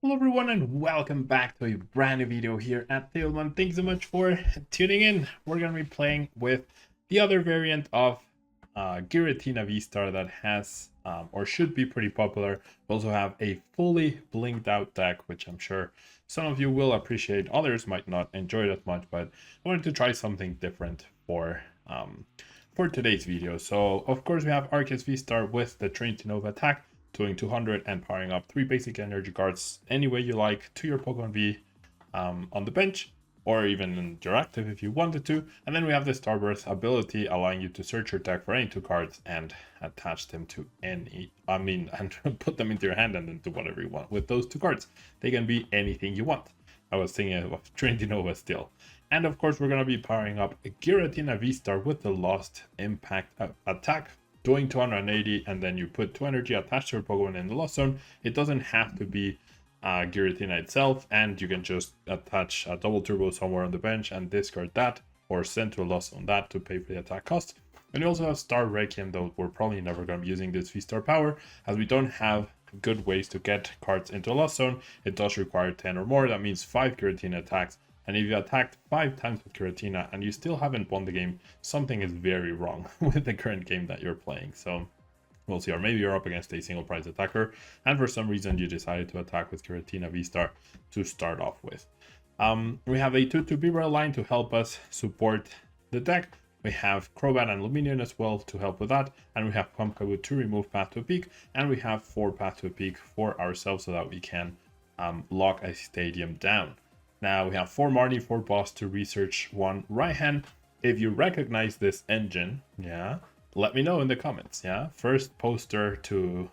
Hello everyone and welcome back to a brand new video here at Tablemon. Thanks so much for tuning in. We're going to be playing with the other variant of Giratina VSTAR that has or should be pretty popular. We also have a fully blinked out deck, which I'm sure some of you will appreciate. Others might not enjoy it as much, but I wanted to try something different for today's video. So of course we have Arceus VSTAR with the Trinity Nova attack, doing 200 and powering up 3 basic energy cards any way you like to your Pokemon V on the bench, or even in your active if you wanted to. And then we have the Starburst ability, allowing you to search your deck for any 2 cards and attach them to any, and put them into your hand and then do whatever you want with those 2 cards. They can be anything you want. I was thinking of Trinity Nova still. And of course, we're going to be powering up Giratina VSTAR with the Lost Impact attack, doing 280, and then you put 2 energy attached to your Pokemon in the Lost Zone. It doesn't have to be Giratina itself, and you can just attach a double turbo somewhere on the bench and discard that, or send to a Lost Zone that to pay for the attack cost. And you also have Star Requiem, though we're probably never going to be using this V-Star power, as we don't have good ways to get cards into a Lost Zone. It does require 10 or more, that means 5 Giratina attacks. And if you attacked 5 times with Giratina and you still haven't won the game, something is very wrong with the current game that you're playing. So we'll see. Or maybe you're up against a single prize attacker, and for some reason you decided to attack with Giratina VSTAR to start off with. We have a 2-2 Beaver line to help us support the deck. We have Crobat and Luminion as well to help with that. And we have Pumpkaboo to remove Path to a Peak. And we have 4 Path to a Peak for ourselves so that we can lock a stadium down. Now we have 4 Marnie, 4 Boss to research 1 Raihan. If you recognize this engine, yeah, let me know in the comments, yeah. First poster to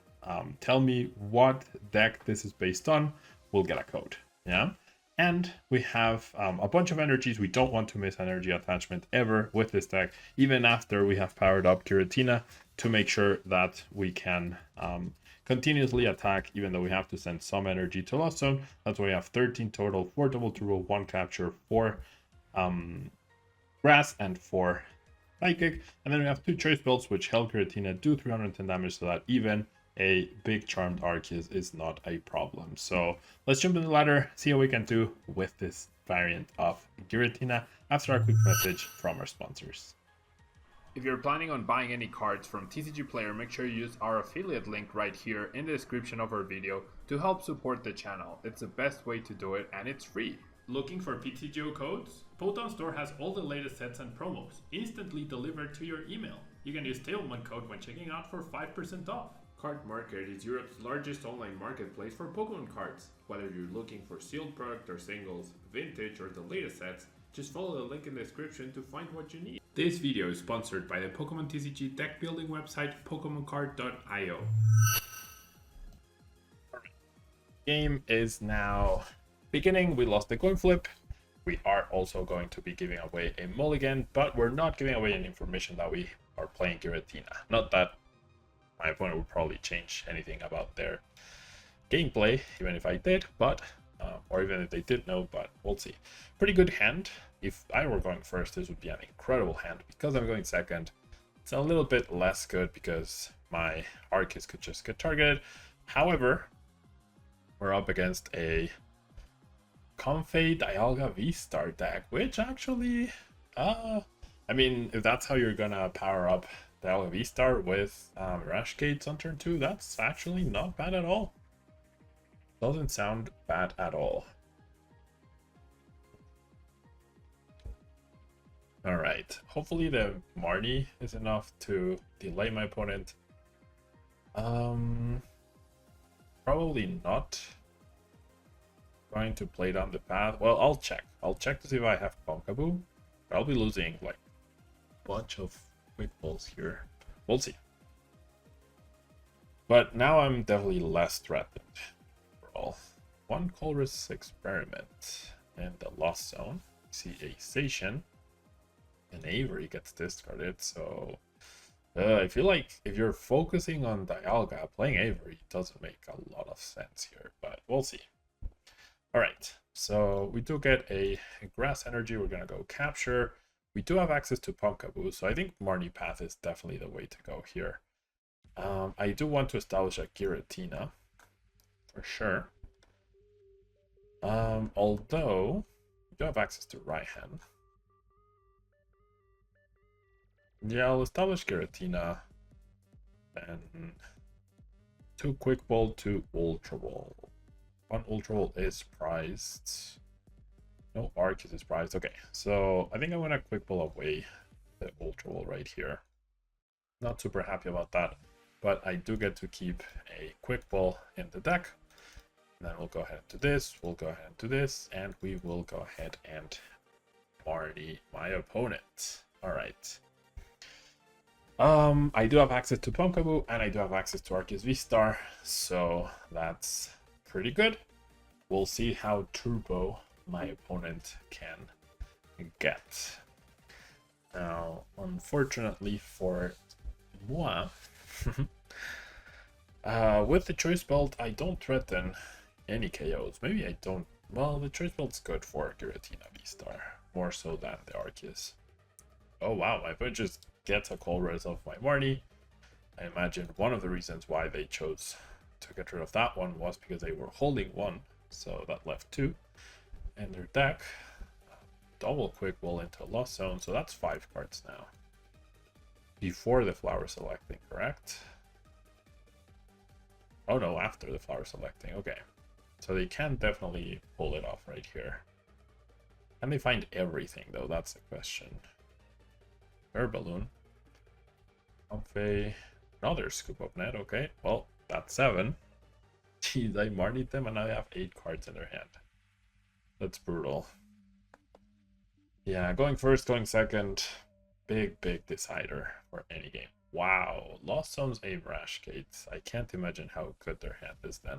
tell me what deck this is based on will get a code, yeah. And we have a bunch of energies. We don't want to miss energy attachment ever with this deck, even after we have powered up Giratina, to make sure that we can continuously attack, even though we have to send some energy to Lost Zone. That's why we have 13 total, 4 double turbo, 1 capture, 4 grass, and 4 psychic. And then we have 2 choice builds, which help Giratina do 310 damage, so that even a big charmed Arceus is not a problem. So let's jump in the ladder, see how we can do with this variant of Giratina after a quick message from our sponsors. If you're planning on buying any cards from TCG Player, make sure you use our affiliate link right here in the description of our video to help support the channel. It's the best way to do it, and it's free. Looking for PTGO codes? Photon Store has all the latest sets and promos, instantly delivered to your email. You can use Tablemon code when checking out for 5% off. Card Market is Europe's largest online marketplace for Pokemon cards. Whether you're looking for sealed product or singles, vintage or the latest sets, just follow the link in the description to find what you need. This video is sponsored by the Pokemon TCG deck building website PokemonCard.io. Game is now beginning. We lost the coin flip. We are also going to be giving away a mulligan, but we're not giving away any information that we are playing Giratina. Not that my opponent would probably change anything about their gameplay, even if I did, but or even if they did know, but we'll see. Pretty good hand. If I were going first, this would be an incredible hand. Because I'm going second, it's a little bit less good because my Arceus could just get targeted. However, we're up against a Comfey Dialga V-Star deck, which actually, I mean, if that's how you're gonna power up Dialga V-Star with Rash Gates on turn 2, that's actually not bad at all. Doesn't sound bad at all. Alright, hopefully the Marnie is enough to delay my opponent. Probably not going to play down the path. Well, I'll check. I'll check to see if I have Pumpkaboo. I'll be losing like a bunch of quick balls here. We'll see. But now I'm definitely less threatened. Overall. 1 Colress Experiment in the Lost Zone. See a Station. And Avery gets discarded, so I feel like if you're focusing on Dialga, playing Avery doesn't make a lot of sense here, but we'll see. Alright, so we do get a grass energy. We're gonna go capture. We do have access to Pumpkaboo, so I think Marnie Path is definitely the way to go here. I do want to establish a Giratina for sure. Although you do have access to right hand. Yeah, I'll establish Giratina. And 2 Quick Ball, 2 Ultra Ball. 1 Ultra Ball is prized. No Arceus is prized. Okay, so I think I'm gonna Quick Ball away the Ultra Ball right here. Not super happy about that, but I do get to keep a Quick Ball in the deck. And then we'll go ahead and do this, we'll go ahead and do this, and we will go ahead and party my opponent. Alright. I do have access to Pumpkaboo, and I do have access to Arceus VSTAR, so that's pretty good. We'll see how turbo my opponent can get. Now, unfortunately for moi, with the Choice Belt, I don't threaten any KOs. Maybe I don't. Well, the Choice Belt's good for Giratina VSTAR, more so than the Arceus. Oh wow, my opponent just gets a call res of my Marnie. I imagine one of the reasons why they chose to get rid of that one was because they were holding 1, so that left 2 in their deck. Double Quick Ball into a Lost Zone, so that's 5 cards now. Before the flower selecting, correct? Oh no, after the flower selecting, okay. So they can definitely pull it off right here. Can they find everything though? That's the question. Balloon. Comfey. Another Scoop Up Net, okay. Well, that's 7. Jeez, I marnied them and now they have 8 cards in their hand. That's brutal. Yeah, going first, going second. Big decider for any game. Wow, Lost Zone's a Rash Gate. I can't imagine how good their hand is then.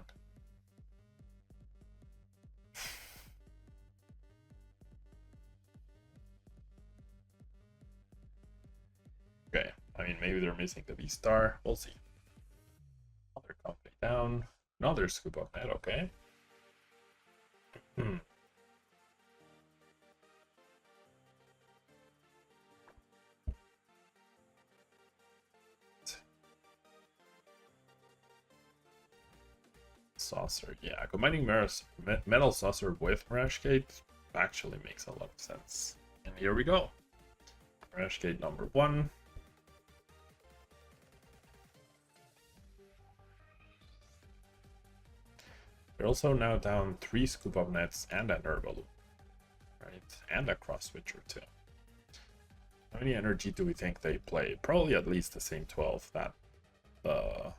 Okay, I mean, maybe they're missing the VSTAR. We'll see. Another Comfey down. Another Scoop Up Net, okay. Saucer, yeah. Combining Metal Saucer with Rashgate actually makes a lot of sense. And here we go. Rashgate number 1. They're also now down 3 Scoop Up Nets and a Nerbaloo. Right? And a Cross Switcher too. How many energy do we think they play? Probably at least the same 12 that the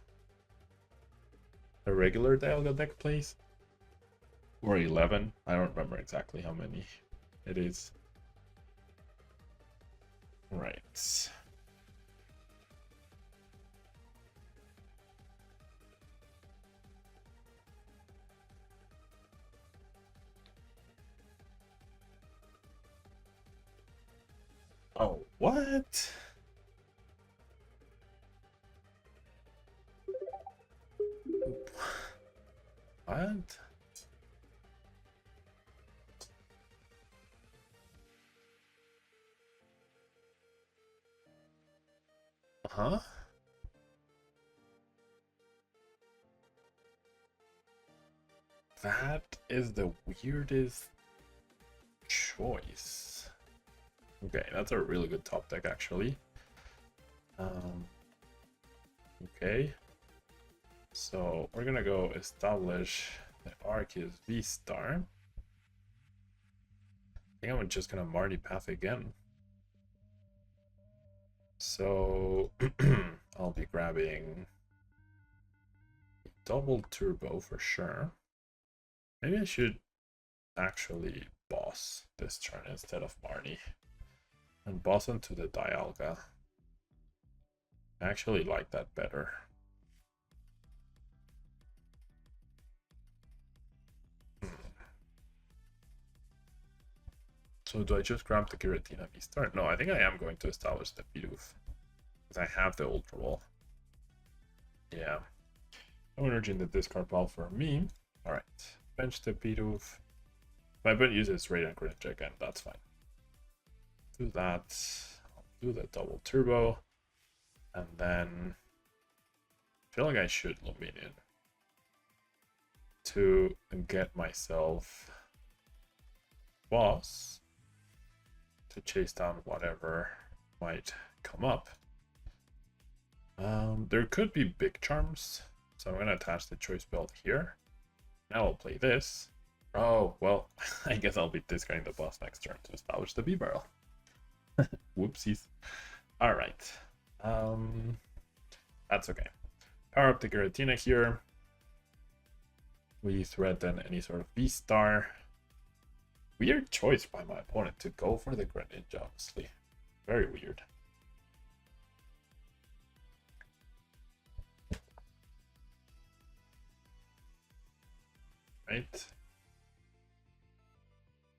regular Dialga deck plays. Or 11. I don't remember exactly how many it is. Right. Oh, what? What? Huh? That is the weirdest choice. Okay, that's a really good top deck actually. Okay. So we're gonna go establish the Arceus VSTAR. I think I'm just gonna Marnie Path again. So I'll be grabbing double turbo for sure. Maybe I should actually boss this turn instead of Marnie. And boss into the Dialga. I actually like that better. So do I just grab the Giratina VSTAR? No, I think I am going to establish the Bidoof. Because I have the Ultra Ball. Yeah. No energy in the discard pile for me. Alright. Bench the Bidoof. My opponent uses Radiant Greninja again, that's fine. Do that. I'll do the double turbo. And then I feel like I should Luminion to get myself boss to chase down whatever might come up. There could be big charms, so I'm gonna attach the choice belt here. Now I'll play this. Oh, well, I guess I'll be discarding the boss next turn to establish the B-barrel. Whoopsies. Alright. That's okay. Power up the Giratina here. We threaten any sort of V-Star. Weird choice by my opponent to go for the Greninja, honestly. Very weird. Right?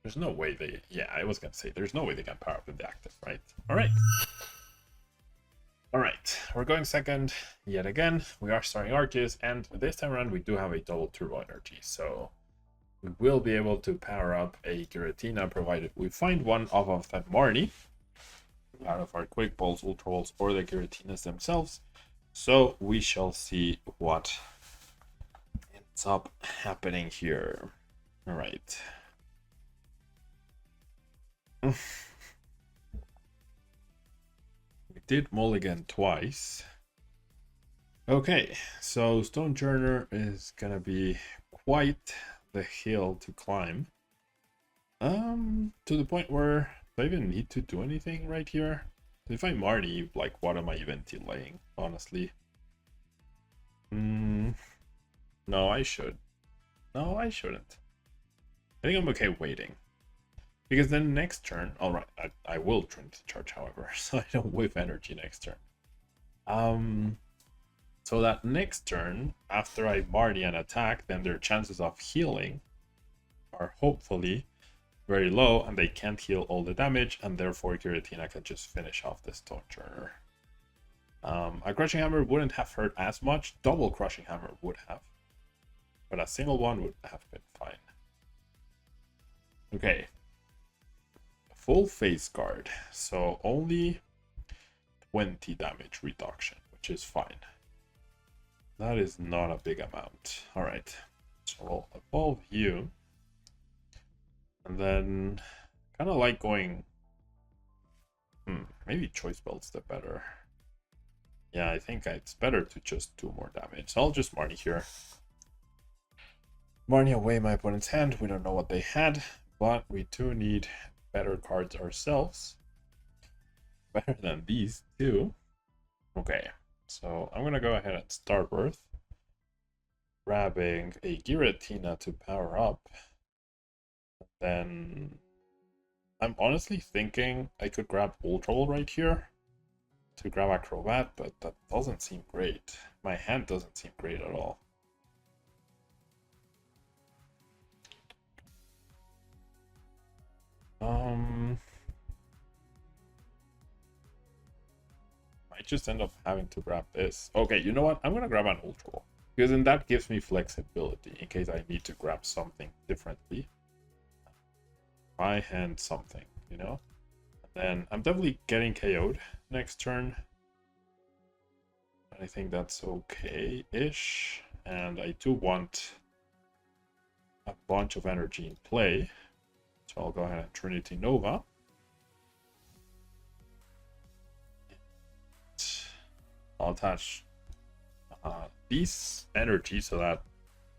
There's no way they... Yeah, I was gonna say, there's no way they can power up in the active, right? Alright. Alright, we're going second yet again. We are starting Arceus, and this time around we do have a double turbo energy, so we will be able to power up a Giratina provided we find one off of that Marnie out of our Quick Balls, Ultra Balls, or the Giratinas themselves. So we shall see what ends up happening here. Alright. We did mulligan twice. Okay, so Stonejourner is gonna be quite the hill to climb. To the point where do I even need to do anything right here? If I'm Marty, like, what am I even delaying, honestly? No, I should. No, I shouldn't. I think I'm okay waiting. Because then next turn, alright, I will Trinity Charge, however, so I don't whiff energy next turn. So that next turn, after I Marty an attack, then their chances of healing are hopefully very low, and they can't heal all the damage, and therefore Giratina can just finish off the Stonejourner. A Crushing Hammer wouldn't have hurt as much. Double Crushing Hammer would have, but a single one would have been fine. Okay. Full face guard, so only 20 damage reduction, which is fine. That is not a big amount. Alright, so I'll evolve you. And then, kind of like going... maybe Choice Belt's the better. Yeah, I think it's better to just do more damage. So I'll just Marnie here. Marnie away my opponent's hand. We don't know what they had, but we do need better cards ourselves. Better than these two. Okay, so I'm gonna go ahead and Starbirth. Grabbing a Giratina to power up. Then I'm honestly thinking I could grab Ultra Ball right here to grab Acrobat, but that doesn't seem great. My hand doesn't seem great at all. Might just end up having to grab this. Okay, you know what? I'm gonna grab an Ultra Ball, because then that gives me flexibility in case I need to grab something differently. My hand something, you know? And then I'm definitely getting KO'd next turn. I think that's okay-ish. And I do want a bunch of energy in play. So I'll go ahead and Trinity Nova. I'll attach these energy so that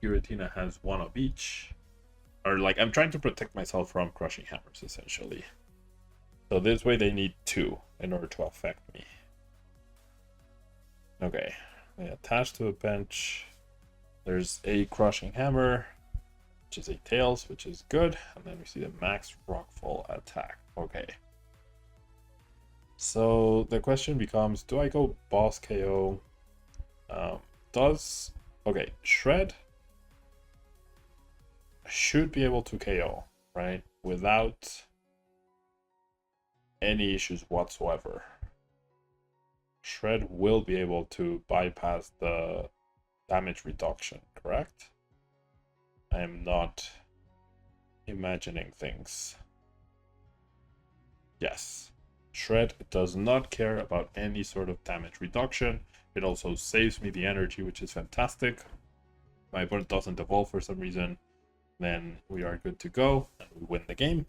Giratina has one of each. Or, like, I'm trying to protect myself from Crushing Hammers, essentially. So this way they need two in order to affect me. Okay, I attach to a bench. There's a Crushing Hammer, which is a Tails, which is good. And then we see the max Rockfall attack. Okay. So the question becomes, do I go boss KO? Okay, Shred should be able to KO, right? Without any issues whatsoever. Shred will be able to bypass the damage reduction, correct? I am not imagining things. Yes. Shred does not care about any sort of damage reduction. It also saves me the energy, which is fantastic. my opponent doesn't evolve for some reason, then we are good to go and we win the game.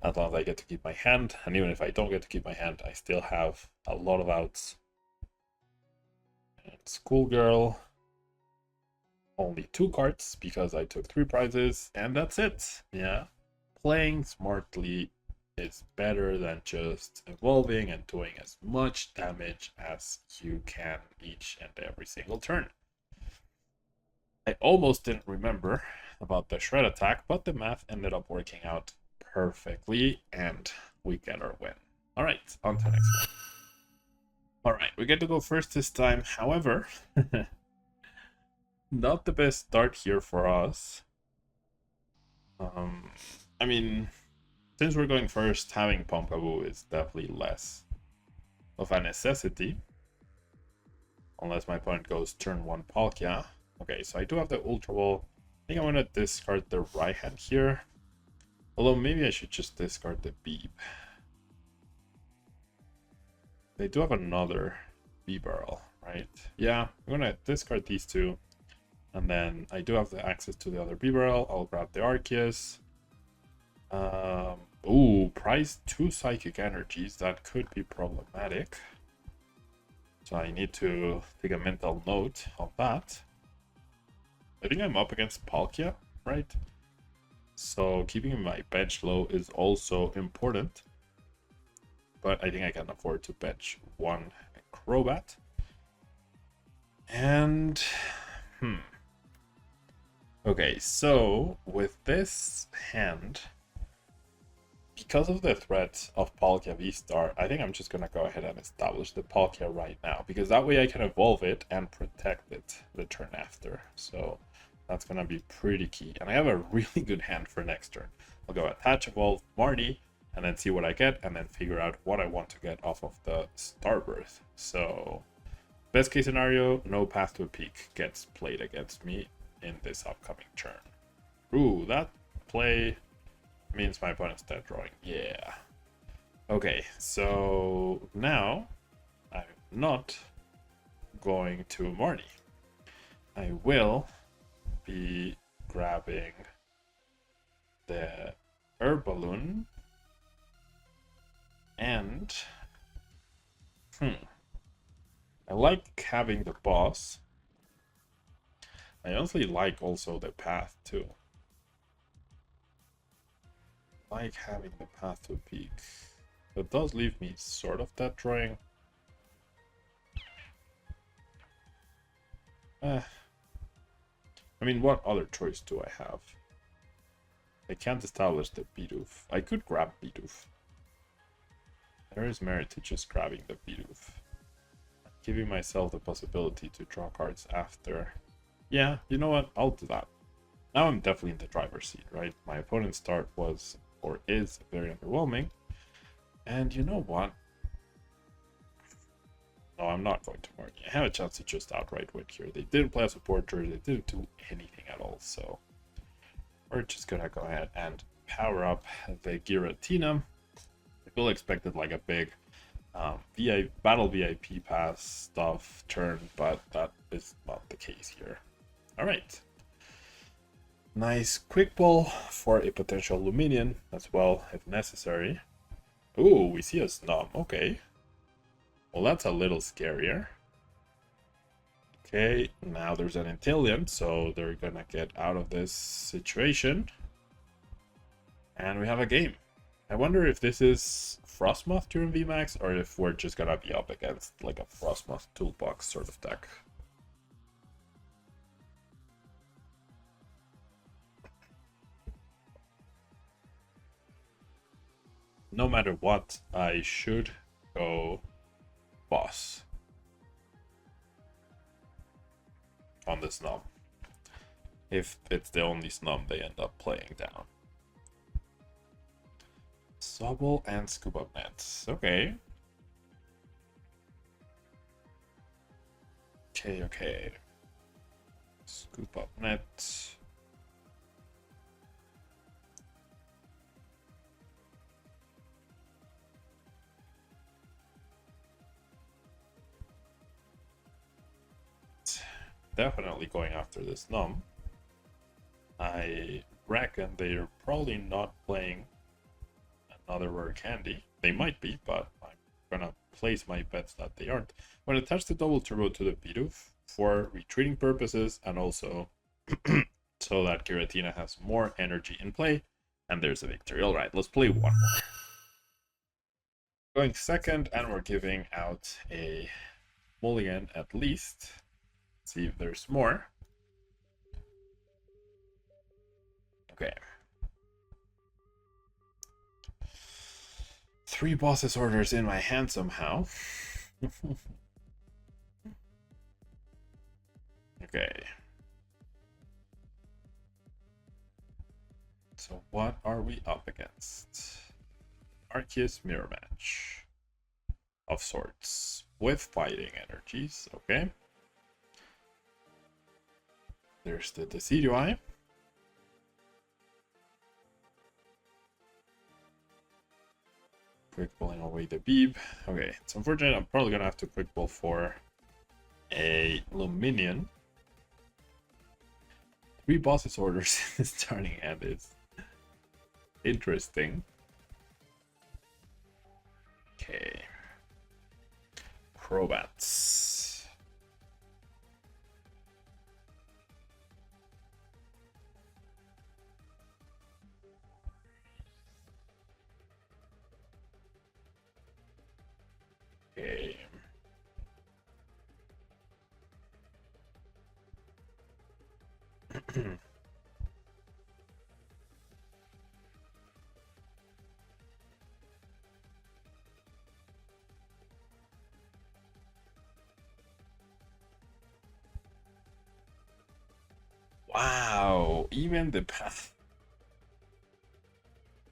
As long as I get to keep my hand, and even if I don't get to keep my hand, I still have a lot of outs. And Schoolgirl, only 2 cards because I took 3 prizes, and that's it. Yeah, playing smartly is better than just evolving and doing as much damage as you can each and every single turn. I almost didn't remember about the shred attack, but the math ended up working out perfectly, and we get our win. All right, on to the next one. All right, we get to go first this time. However, not the best start here for us. I mean, since we're going first, having Pumpkaboo is definitely less of a necessity. Unless my opponent goes turn 1 Palkia. Okay, so I do have the Ultra Ball. I think I'm going to discard the right hand here. Although maybe I should just discard the Beeb. They do have another B-Barrel, right? Yeah, I'm going to discard these 2. And then I do have the access to the other B-Barrel. I'll grab the Arceus. Ooh, prize 2 Psychic Energies. That could be problematic. So I need to take a mental note of that. I think I'm up against Palkia, right? So keeping my bench low is also important. But I think I can afford to bench 1 Crobat. And... Okay, so with this hand, because of the threat of Palkia VSTAR, I think I'm just going to go ahead and establish the Palkia right now, because that way I can evolve it and protect it the turn after. So that's going to be pretty key. And I have a really good hand for next turn. I'll go attach, evolve Marty, and then see what I get, and then figure out what I want to get off of the Starbirth. So best case scenario, no Path to a Peak gets played against me in this upcoming turn. Ooh, that play means my opponent's dead drawing. Yeah. Okay, so now I'm not going to Marnie. I will be grabbing the Herb Balloon and I like having the boss. I honestly like also the path too. I like having the path to peak. It does leave me sort of dead drawing. I mean, what other choice do I have? I can't establish the Bidoof. I could grab Bidoof. There is merit to just grabbing the Bidoof. Giving myself the possibility to draw cards after. Yeah, you know what? I'll do that. Now I'm definitely in the driver's seat, right? My opponent's start was, or is, very underwhelming. And you know what? No, I'm not going to Marnie. I have a chance to just outright win here. They didn't play a supporter. They didn't do anything at all. So we're just going to go ahead and power up the Giratina. I feel expected like a big Battle VIP pass stuff turn, but that is not the case here. All right. Nice quick ball for a potential Luminion as well, if necessary. Ooh, we see a Snom. Okay. Well, that's a little scarier. Okay, now there's an Intellion, so they're gonna get out of this situation. And we have a game. I wonder if this is Frostmoth during VMAX, or if we're just gonna be up against like a Frostmoth toolbox sort of deck. No matter what, I should go boss on this Snom. If it's the only Snom they end up playing down. Sobble and Scoop Up Nets. Okay. Okay. Scoop Up Net. definitely going after this Num. I reckon they're probably not playing another rare candy. They might be, but I'm gonna place my bets that they aren't. I'm gonna attach the double turbo to the Bidoof for retreating purposes and also so that Giratina has more energy in play. And there's a victory. Alright, let's play one more. Going second, and we're giving out a mulligan at least. Let's see if there's more. Okay. 3 bosses orders in my hand somehow. Okay. So what are we up against? Arceus mirror match of sorts with fighting energies. Okay. There's the Decidueye. Quick pulling away the Beeb. Okay, it's unfortunate. I'm probably gonna have to quick pull for a Luminion. 3 bosses orders in the starting hand is interesting. Okay. Crobats. Okay. Wow, even the path.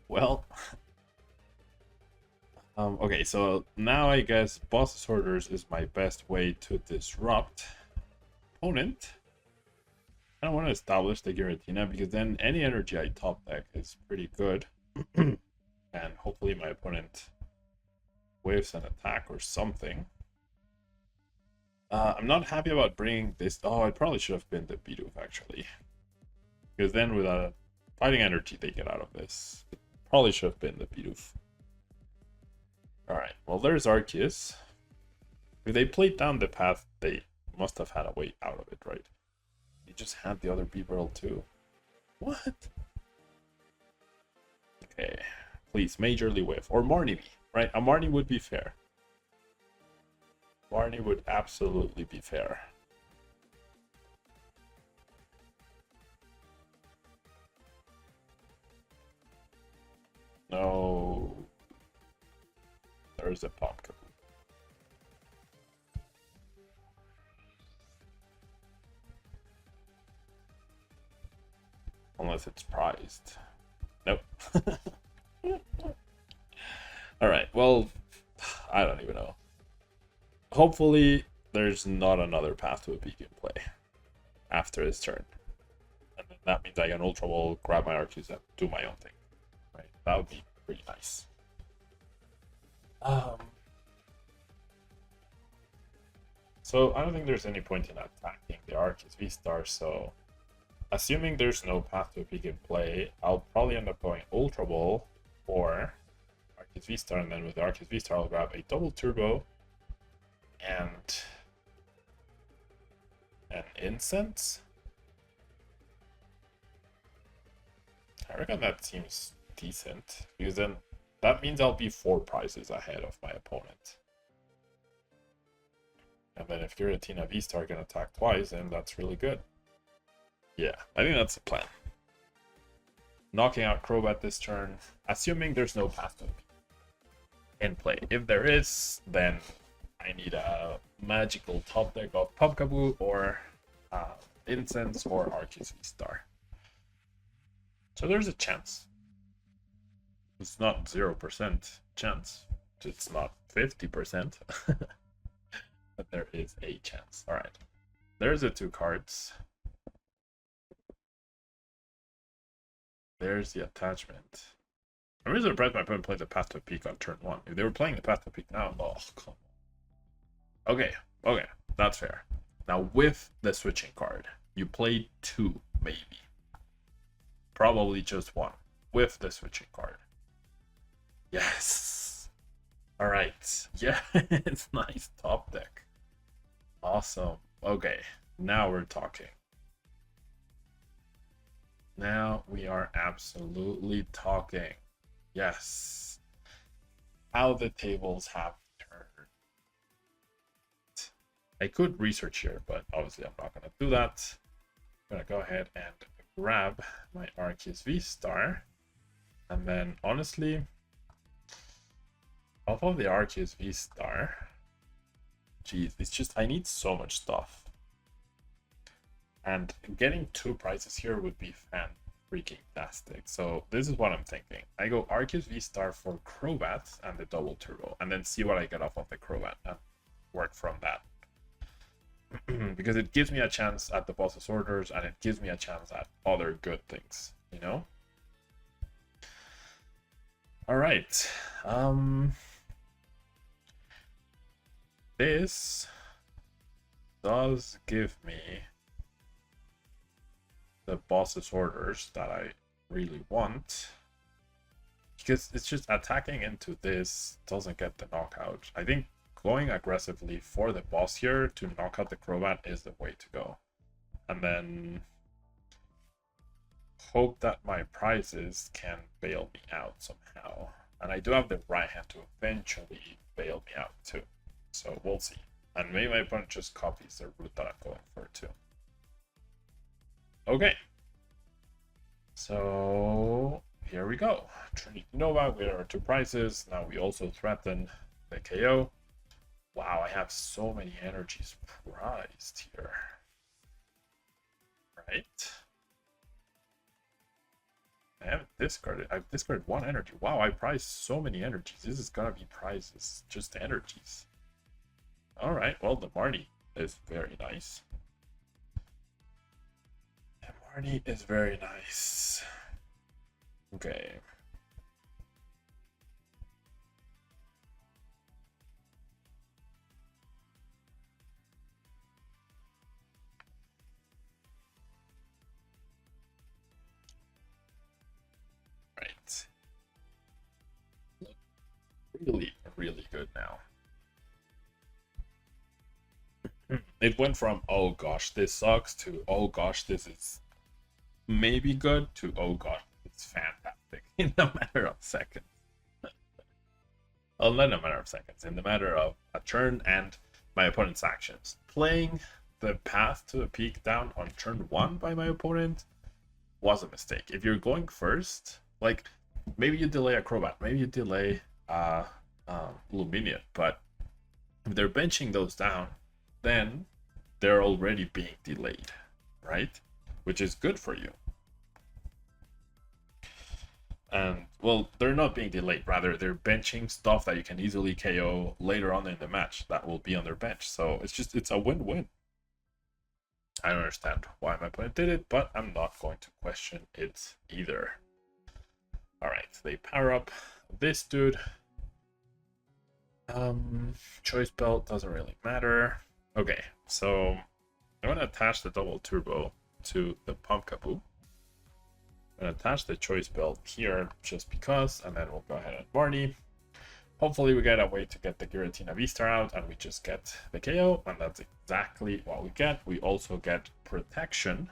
Well, okay, so now I guess boss orders is my best way to disrupt opponent. I don't want to establish the Giratina because then any energy I top deck is pretty good. And hopefully my opponent waves an attack or something. I'm not happy about bringing this. Oh, it probably should have been the Bidoof actually. Because then with a fighting energy they get out of this. It probably should have been the Bidoof. Alright, well there's Arceus. If they played down the path, they must have had a way out of it, right? They just had the other B-Barrel too. What? Okay, please, majorly whiff. Or Marnie, right? A Marnie would be fair. Marnie would absolutely be fair. No. There's a Pumpkin. Unless it's prized. Nope. Alright, well, I don't even know. Hopefully, there's not another path to a beacon play after his turn. And then that means I can Ultra Ball, grab my Arceus, and do my own thing. Right? That would be pretty nice. So I don't think there's any point in attacking the Arceus VSTAR, so assuming there's no path to a beacon play, I'll probably end up going Ultra Ball or Arceus VSTAR, and then with the Arceus VSTAR I'll grab a double turbo and an incense. I reckon that seems decent, because then that means I'll be 4 prizes ahead of my opponent. And then if Giratina VSTAR can attack twice, then that's really good. Yeah, I think that's the plan. Knocking out Crobat this turn, assuming there's no path to in play. If there is, then I need a magical top deck of Pumpkaboo or Incense or Arceus VSTAR. So there's a chance. It's not 0% chance. It's not 50%. But there is a chance. Alright. There's the 2 cards. There's the attachment. I'm really surprised my opponent played the Path to a Peak on turn 1. If they were playing the Path to a Peak now, oh, come on. Okay, that's fair. Now with the switching card, you play 2 maybe. Probably just 1 with the switching card. Yes. All right. Yeah, it's nice top deck. Awesome. Okay, now we're talking. Now we are absolutely talking. Yes. How the tables have turned. I could research here, but obviously I'm not going to do that. I'm going to go ahead and grab my Arceus VSTAR. And then, honestly, off of the Arceus VSTAR, geez, it's just, I need so much stuff. And getting 2 prizes here would be freaking-tastic. So this is what I'm thinking. I go Arceus VSTAR for Crobat and the double turbo, and then see what I get off of the Crobat and work from that. Because it gives me a chance at the boss's orders, and it gives me a chance at other good things, you know? All right. This does give me the boss's orders that I really want, because it's just attacking into this doesn't get the knockout. I think going aggressively for the boss here to knock out the Crobat is the way to go, and then hope that my prizes can bail me out somehow. And I do have the right hand to eventually bail me out too, so we'll see. And maybe my opponent just copies the route that I'm going for too. Okay, so here we go. Trinity Nova with our 2 prizes. Now we also threaten the KO. Wow, I have so many energies prized here. Right? I haven't discarded. I've discarded 1 energy. Wow, I prized so many energies. This is gonna be prizes, just energies. Alright, well, the Marnie is very nice. The Marnie is very nice. Okay. Right. Look really, really good now. It went from, oh gosh, this sucks, to, oh gosh, this is maybe good, to, oh gosh, it's fantastic in a matter of seconds. Well, not in a matter of seconds, in the matter of a turn and my opponent's actions. Playing the path to the peak down on turn 1 by my opponent was a mistake. If you're going first, like, maybe you delay a Crobat, maybe you delay Lumineon, but if they're benching those down, then they're already being delayed, right? Which is good for you. And, well, they're not being delayed, rather they're benching stuff that you can easily KO later on in the match that will be on their bench. So it's a win-win. I don't understand why my opponent did it, but I'm not going to question it either. Alright, they power up this dude. Choice belt doesn't really matter. Okay, so I'm gonna attach the double turbo to the Pumpkaboo. I'm gonna attach the choice belt here just because, and then we'll go ahead and Barney. Hopefully we get a way to get the Giratina VSTAR out and we just get the KO, and that's exactly what we get. We also get protection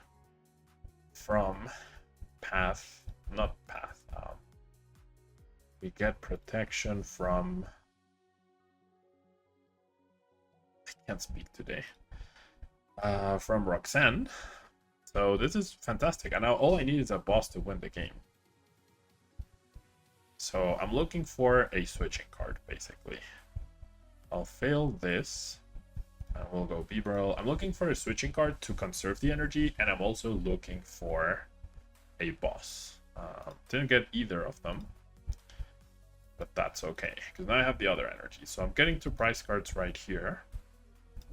from we get protection from, I can't speak today, from Roxanne. So this is fantastic, and now all I need is a boss to win the game. So I'm looking for a switching card, basically. I'll fail this, and we'll go Beaverl. I'm looking for a switching card to conserve the energy, and I'm also looking for a boss. Didn't get either of them, but that's okay, because now I have the other energy. So I'm getting 2 prize cards right here.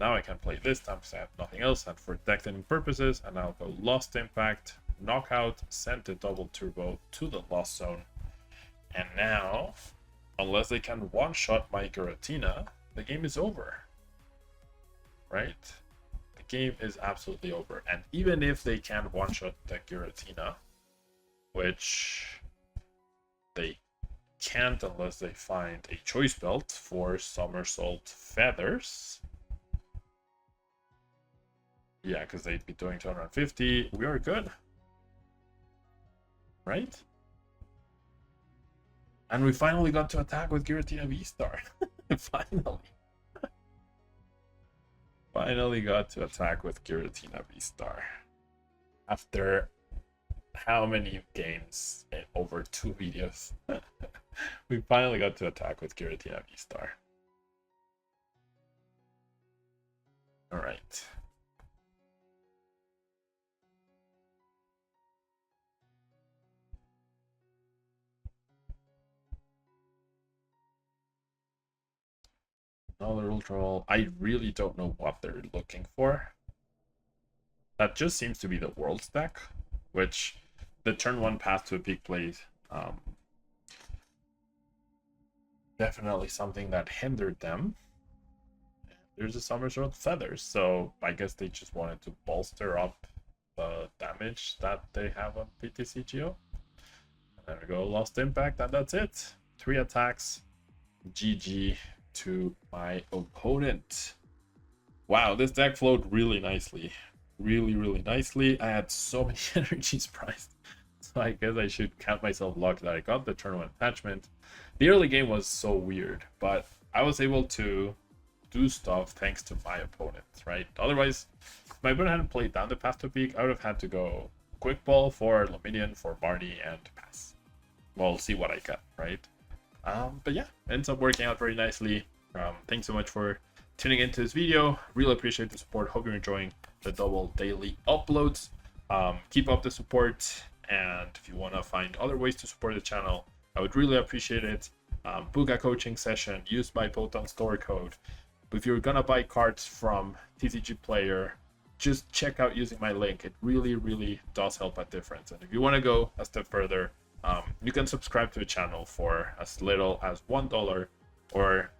Now I can play this time because I have nothing else, and for deck thinning purposes, and I'll go Lost Impact, Knockout, send the double turbo to the Lost Zone. And now, unless they can one-shot my Giratina, the game is over. Right? The game is absolutely over. And even if they can one-shot the Giratina, which they can't unless they find a choice belt for Somersault Feathers. Yeah, because they'd be doing 250. We are good. Right? And we finally got to attack with Giratina VSTAR. Finally. Finally got to attack with Giratina VSTAR. After how many games in over 2 videos? We finally got to attack with Giratina VSTAR. Alright. Another Ultra. I really don't know what they're looking for. That just seems to be the world stack, which the turn 1 path to a peak plays. Definitely something that hindered them. There's a Somersault Feathers, so I guess they just wanted to bolster up the damage that they have on PTCGO. There we go, Lost Impact, and that's it. 3 attacks. GG to my opponent. Wow, this deck flowed really nicely. Really nicely. I had so many energies priced, so I guess I should count myself lucky that I got the turn 1 attachment. The early game was so weird, but I was able to do stuff thanks to my opponents, right? Otherwise, if my opponent hadn't played down the path to peak, I would have had to go Quick Ball for Luminion, for Barney, and pass. We'll see what I got, right? But yeah, ends up working out very nicely. Thanks so much for tuning into this video. Really appreciate the support. Hope you're enjoying the double daily uploads. Keep up the support, and if you want to find other ways to support the channel, I would really appreciate it. Book a coaching session, use my Poton store code. If you're gonna buy cards from TCG Player, just check out using my link. It really does help a difference. And if you want to go a step further, you can subscribe to the channel for as little as $1 or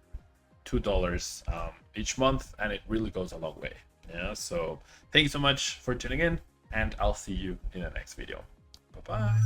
$2 each month, and it really goes a long way. Yeah, so thank you so much for tuning in, and I'll see you in the next video. Bye bye.